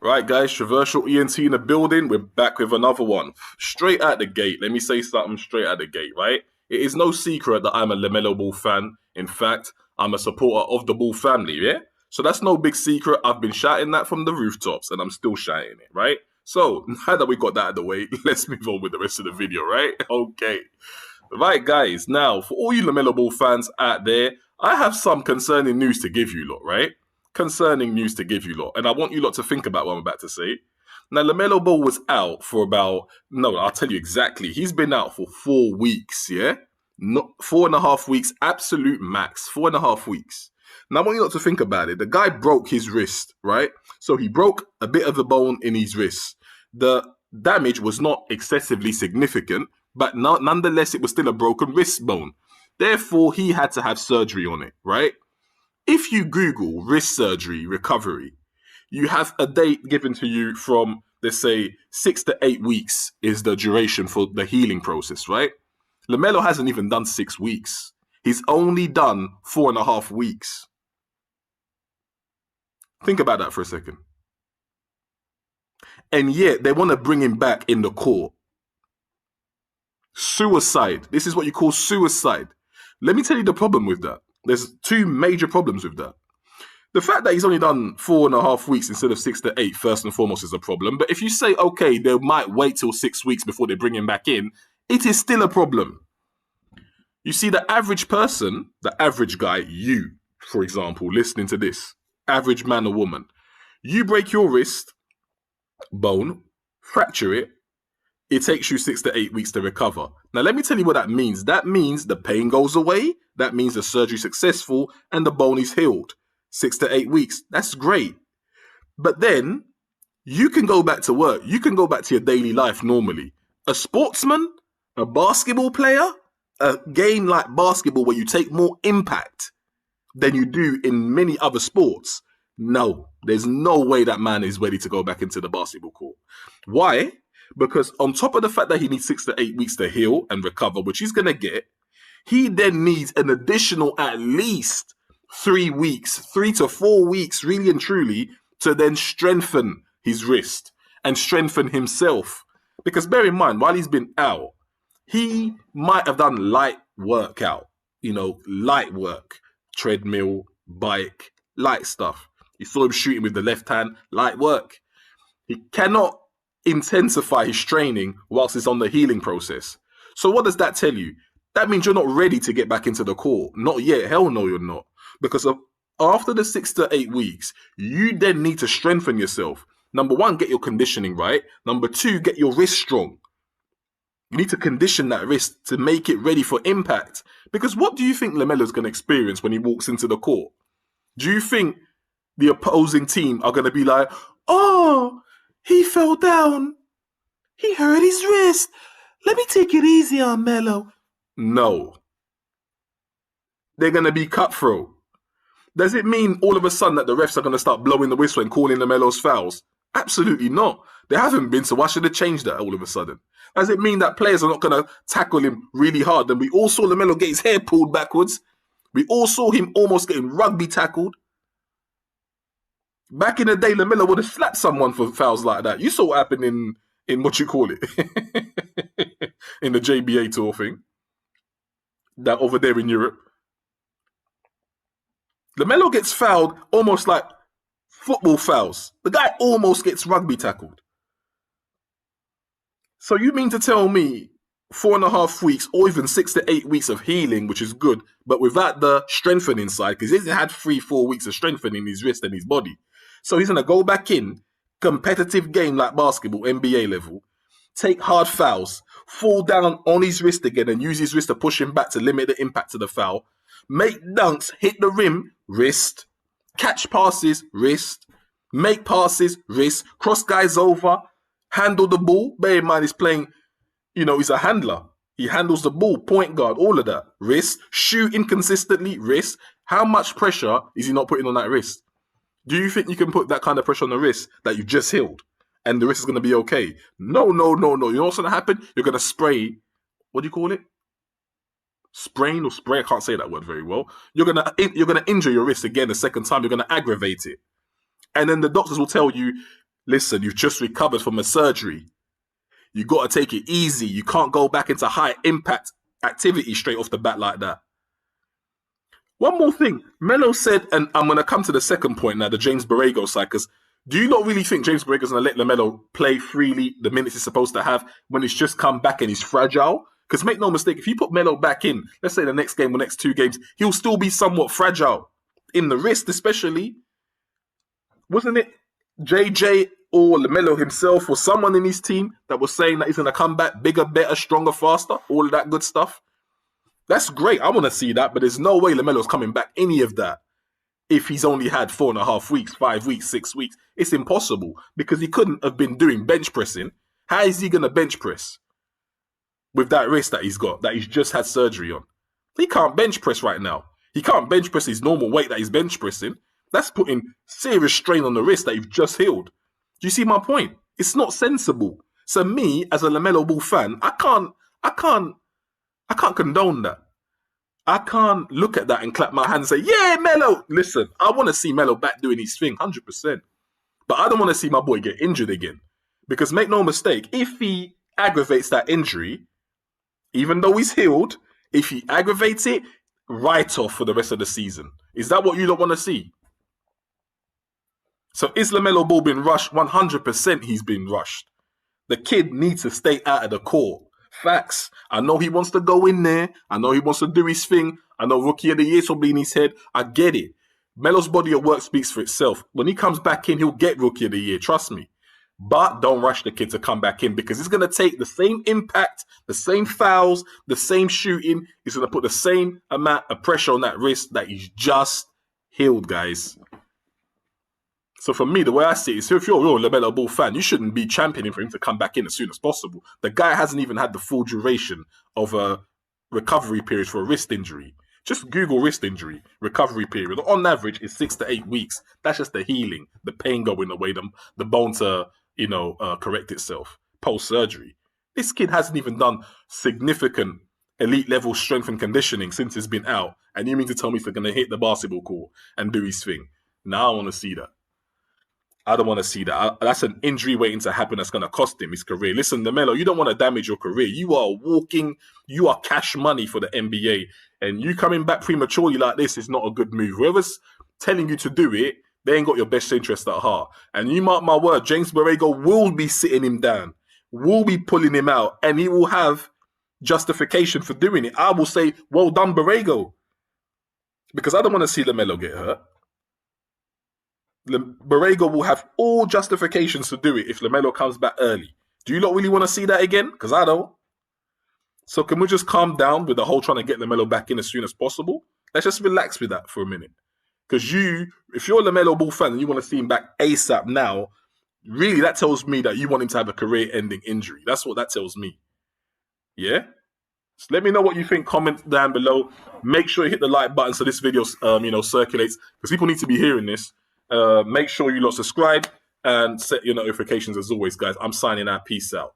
Right, guys, Traversal ENT in the building. We're back with another one. Straight out the gate. Let me say something straight out the gate, right? It is no secret that I'm a Lamelo Ball fan. In fact, I'm a supporter of the Ball family, yeah? So that's no big secret. I've been shouting that from the rooftops and I'm still shouting it, right? So now that we got that out of the way, let's move on with the rest of the video, right? Okay. Right, guys. Now, for all you Lamelo Ball fans out there, I have some concerning news to give you lot, right? Concerning news to give you lot. And I want you lot to think about what I'm about to say. Now, Lamelo Ball was out for I'll tell you exactly. He's been out for 4 weeks, yeah? Not 4.5 weeks, absolute max. 4.5 weeks. Now, I want you lot to think about it. The guy broke his wrist, right? So he broke a bit of the bone in his wrist. The damage was not excessively significant, but nonetheless, it was still a broken wrist bone. Therefore, he had to have surgery on it, right? If you Google wrist surgery recovery, you have a date given to you from, let's say, 6 to 8 weeks is the duration for the healing process, right? Lamelo hasn't even done 6 weeks. He's only done 4.5 weeks. Think about that for a second. And yet, they want to bring him back in the court. Suicide. This is what you call suicide. Let me tell you the problem with that. There's 2 major problems with that. The fact that he's only done 4.5 weeks instead of 6 to 8, first and foremost, is a problem. But if you say, okay, they might wait till 6 weeks before they bring him back in, it is still a problem. You see, the average person, the average guy, you, for example, listening to this, average man or woman, you break your wrist bone, fracture it, it takes you 6 to 8 weeks to recover. Now, let me tell you what that means. That means the pain goes away. That means the surgery is successful and the bone is healed. 6 to 8 weeks. That's great. But then you can go back to work. You can go back to your daily life normally. A sportsman, a basketball player, a game like basketball where you take more impact than you do in many other sports. No, there's no way that man is ready to go back into the basketball court. Why? Because on top of the fact that he needs 6 to 8 weeks to heal and recover, which he's going to get, he then needs an additional at least 3 weeks, 3 to 4 weeks, really and truly, to then strengthen his wrist and strengthen himself. Because bear in mind, while he's been out, he might have done light workout, light work, treadmill, bike, light stuff. You saw him shooting with the left hand, light work. He cannot intensify his training whilst he's on the healing process. So what does that tell you? That means you're not ready to get back into the court. Not yet. Hell no, you're not. Because after the 6 to 8 weeks, you then need to strengthen yourself. Number 1, get your conditioning right. Number 2, get your wrist strong. You need to condition that wrist to make it ready for impact. Because what do you think Lamelo's going to experience when he walks into the court? Do you think the opposing team are going to be like, oh, he fell down. He hurt his wrist. Let me take it easy on Melo. No. They're going to be cutthroat. Does it mean all of a sudden that the refs are going to start blowing the whistle and calling the Melo's fouls? Absolutely not. They haven't been, so why should they change that all of a sudden? Does it mean that players are not going to tackle him really hard? And we all saw Lamelo get his hair pulled backwards. We all saw him almost getting rugby tackled. Back in the day, Lamelo would have slapped someone for fouls like that. You saw what happened in what you call it, in the JBA tour thing, that over there in Europe. Lamelo gets fouled almost like football fouls. The guy almost gets rugby tackled. So you mean to tell me 4.5 weeks or even 6 to 8 weeks of healing, which is good, but without the strengthening side, because he's had 3-4 weeks of strengthening his wrist and his body. So he's going to go back in, competitive game like basketball, NBA level, take hard fouls, fall down on his wrist again and use his wrist to push him back to limit the impact of the foul, make dunks, hit the rim, wrist, catch passes, wrist, make passes, wrist, cross guys over, handle the ball. Bear in mind he's playing, he's a handler. He handles the ball, point guard, all of that. Wrist, shoot inconsistently, wrist. How much pressure is he not putting on that wrist? Do you think you can put that kind of pressure on the wrist that you just healed and the wrist is going to be okay? No. You know what's going to happen? You're going to spray, what do you call it? Sprain or spray? I can't say that word very well. You're going to injure your wrist again the second time. You're going to aggravate it. And then the doctors will tell you, Listen, you've just recovered from a surgery. You got to take it easy. You can't go back into high impact activity straight off the bat like that. One more thing. Melo said, and I'm going to come to the second point now, the James Borrego side, because do you not really think James Borrego's going to let Lamelo play freely the minutes he's supposed to have when he's just come back and he's fragile? Because make no mistake, if you put Melo back in, let's say the next game or next 2 games, he'll still be somewhat fragile. In the wrist especially. Wasn't it JJ or Lamelo himself or someone in his team that was saying that he's going to come back bigger, better, stronger, faster, all of that good stuff? That's great. I want to see that, but there's no way Lamelo's coming back any of that if he's only had 4.5 weeks, 5 weeks, 6 weeks. It's impossible because he couldn't have been doing bench pressing. How is he going to bench press with that wrist that he's got, that he's just had surgery on? He can't bench press right now. He can't bench press his normal weight that he's bench pressing. That's putting serious strain on the wrist that you've just healed. Do you see my point? It's not sensible. So me, as a Lamelo Ball fan, I can't condone that. I can't look at that and clap my hands and say, yeah, Melo. Listen, I want to see Melo back doing his thing, 100%. But I don't want to see my boy get injured again. Because make no mistake, if he aggravates that injury, even though he's healed, if he aggravates it, write off for the rest of the season. Is that what you don't want to see? So is Lamelo Ball been rushed? 100% he's been rushed. The kid needs to stay out of the court. Facts. I know he wants to go in there. I know he wants to do his thing. I know Rookie of the Year will be in his head. I get it. Melo's body of work speaks for itself. When he comes back in, he'll get Rookie of the Year. Trust me. But don't rush the kid to come back in because it's going to take the same impact, the same fouls, the same shooting. It's going to put the same amount of pressure on that wrist that he's just healed, guys. So for me, the way I see it is, if you're a real Lamelo Ball fan, you shouldn't be championing for him to come back in as soon as possible. The guy hasn't even had the full duration of a recovery period for a wrist injury. Just Google wrist injury, recovery period. On average, it's 6 to 8 weeks. That's just the healing, the pain going away, the bone to, correct itself post-surgery. This kid hasn't even done significant elite level strength and conditioning since he's been out. And you mean to tell me he's going to hit the basketball court and do his thing? Now I want to see that. I don't want to see that. That's an injury waiting to happen that's going to cost him his career. Listen, Lamelo, you don't want to damage your career. You are cash money for the NBA. And you coming back prematurely like this is not a good move. Whoever's telling you to do it, they ain't got your best interest at heart. And you mark my word, James Borrego will be sitting him down, will be pulling him out, and he will have justification for doing it. I will say, well done, Borrego. Because I don't want to see Lamelo get hurt. Borrego will have all justifications to do it if Lamelo comes back early. Do you not really want to see that again? Because I don't. So can we just calm down with the whole trying to get Lamelo back in as soon as possible? Let's just relax with that for a minute. Because if you're a Lamelo Ball fan and you want to see him back ASAP now, really that tells me that you want him to have a career-ending injury. That's what that tells me. Yeah? So let me know what you think. Comment down below. Make sure you hit the like button so this video circulates. Because people need to be hearing this. Make sure you lot subscribe and set your notifications as always, guys. I'm signing out. Peace out.